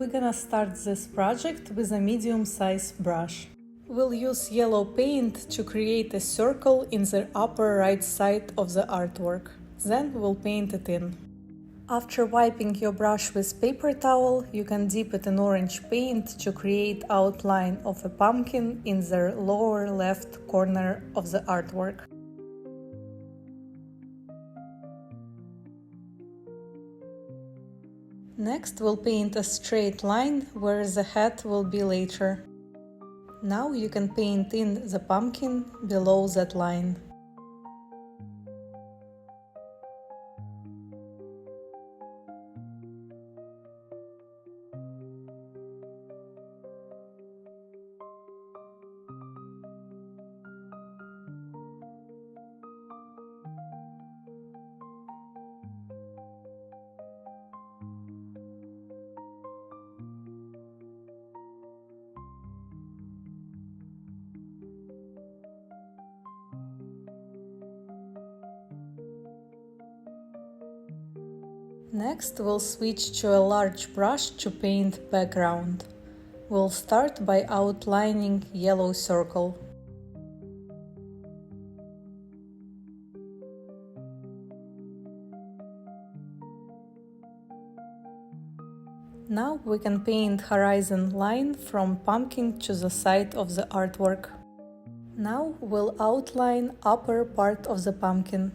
We're gonna start this project with a medium-sized brush. We'll use yellow paint to create a circle in the upper right side of the artwork. Then we'll paint it in. After wiping your brush with paper towel, you can dip it in orange paint to create outline of a pumpkin in the lower left corner of the artwork. Next, we'll paint a straight line where the head will be later. Now you can paint in the pumpkin below that line. Next, we'll switch to a large brush to paint background. We'll start by outlining yellow circle. Now we can paint horizon line from pumpkin to the side of the artwork. Now we'll outline upper part of the pumpkin.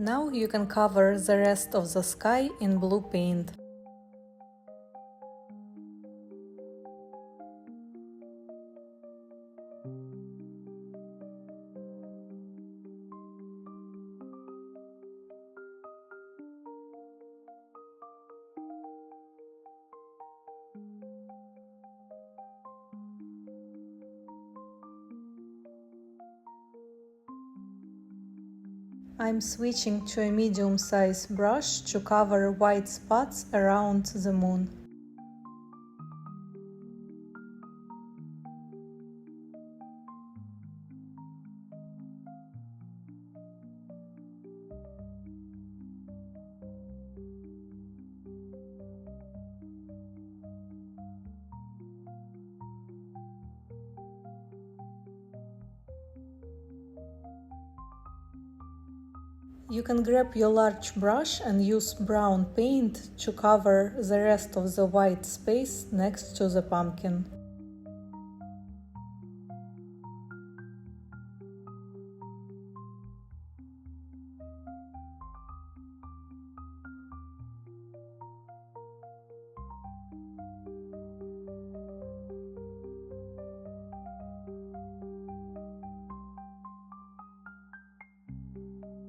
Now you can cover the rest of the sky in blue paint. I'm switching to a medium-sized brush to cover white spots around the moon. You can grab your large brush and use brown paint to cover the rest of the white space next to the pumpkin.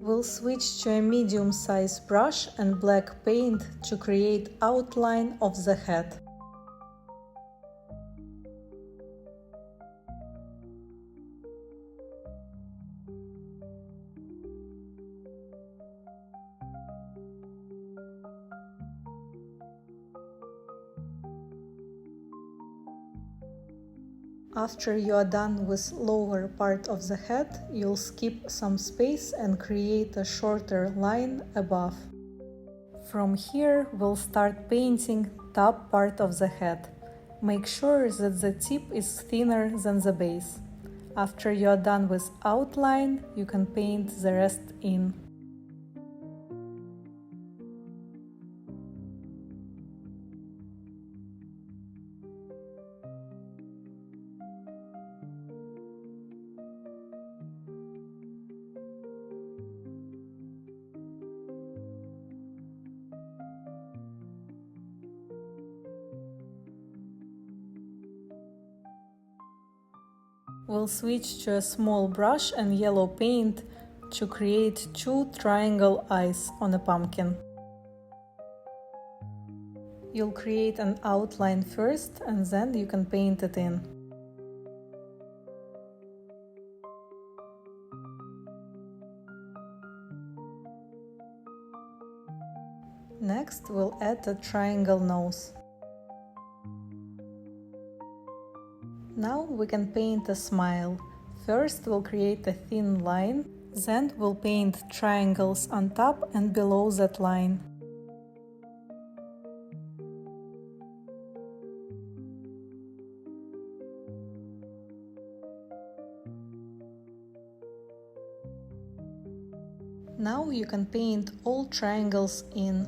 We'll switch to a medium-sized brush and black paint to create outline of the head. After you are done with lower part of the head, you'll skip some space and create a shorter line above. From here, we'll start painting top part of the head. Make sure that the tip is thinner than the base. After you are done with outline, you can paint the rest in. We'll switch to a small brush and yellow paint to create two triangle eyes on a pumpkin. You'll create an outline first and then you can paint it in. Next, we'll add a triangle nose. Now we can paint a smile. First we'll create a thin line Then we'll paint triangles on top and below that line. Now you can paint all triangles in.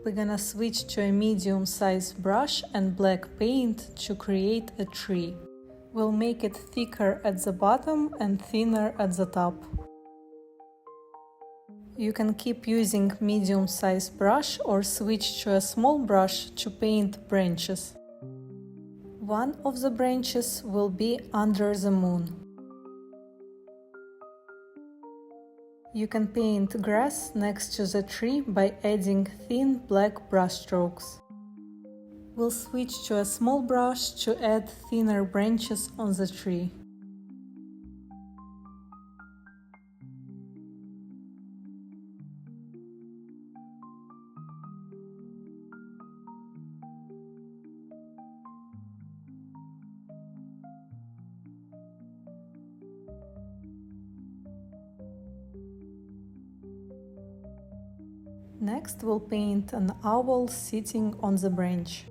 We're gonna switch to a medium-sized brush and black paint to create a tree. We'll make it thicker at the bottom and thinner at the top. You can keep using medium-sized brush or switch to a small brush to paint branches. One of the branches will be under the moon. You can paint grass next to the tree by adding thin black brush strokes. We'll switch to a small brush to add thinner branches on the tree. Next, we'll paint an owl sitting on the branch.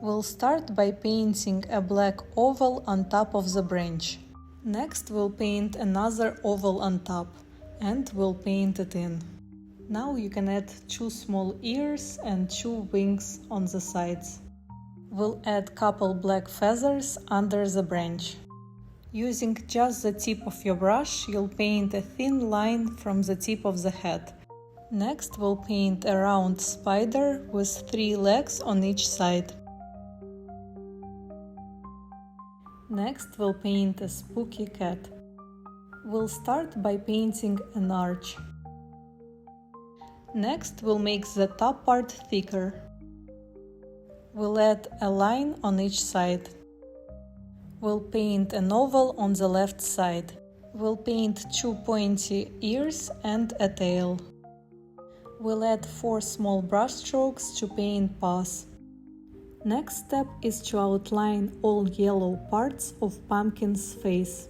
We'll start by painting a black oval on top of the branch. Next, we'll paint another oval on top, and we'll paint it in. Now you can add 2 small ears and 2 wings on the sides. We'll add couple black feathers under the branch. Using just the tip of your brush, you'll paint a thin line from the tip of the head. Next, we'll paint a round spider with 3 legs on each side. Next, we'll paint a spooky cat. We'll start by painting an arch. Next, we'll make the top part thicker. We'll add a line on each side. We'll paint an oval on the left side. We'll paint 2 pointy ears and a tail. We'll add 4 small brush strokes to paint paws. Next step is to outline all yellow parts of pumpkin's face.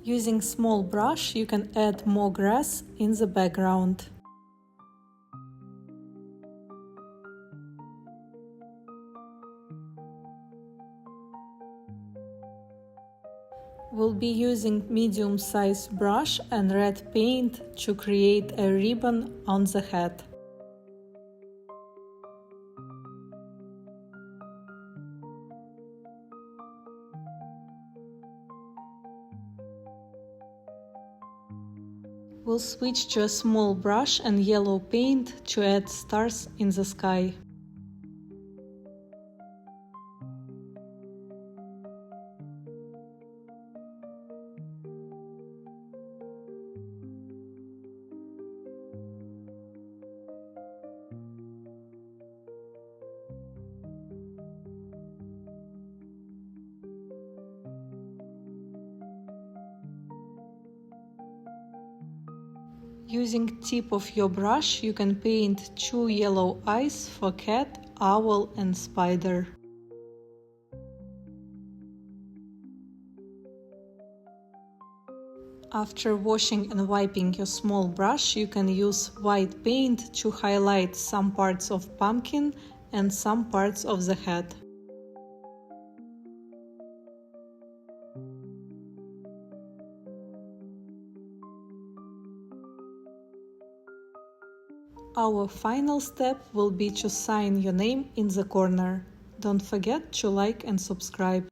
Using small brush, you can add more grass in the background. We'll be using medium-sized brush and red paint to create a ribbon on the head. We'll switch to a small brush and yellow paint to add stars in the sky. Using tip of your brush, you can paint 2 yellow eyes for cat, owl and spider. After washing and wiping your small brush, you can use white paint to highlight some parts of pumpkin and some parts of the head. Our final step will be to sign your name in the corner. Don't forget to like and subscribe.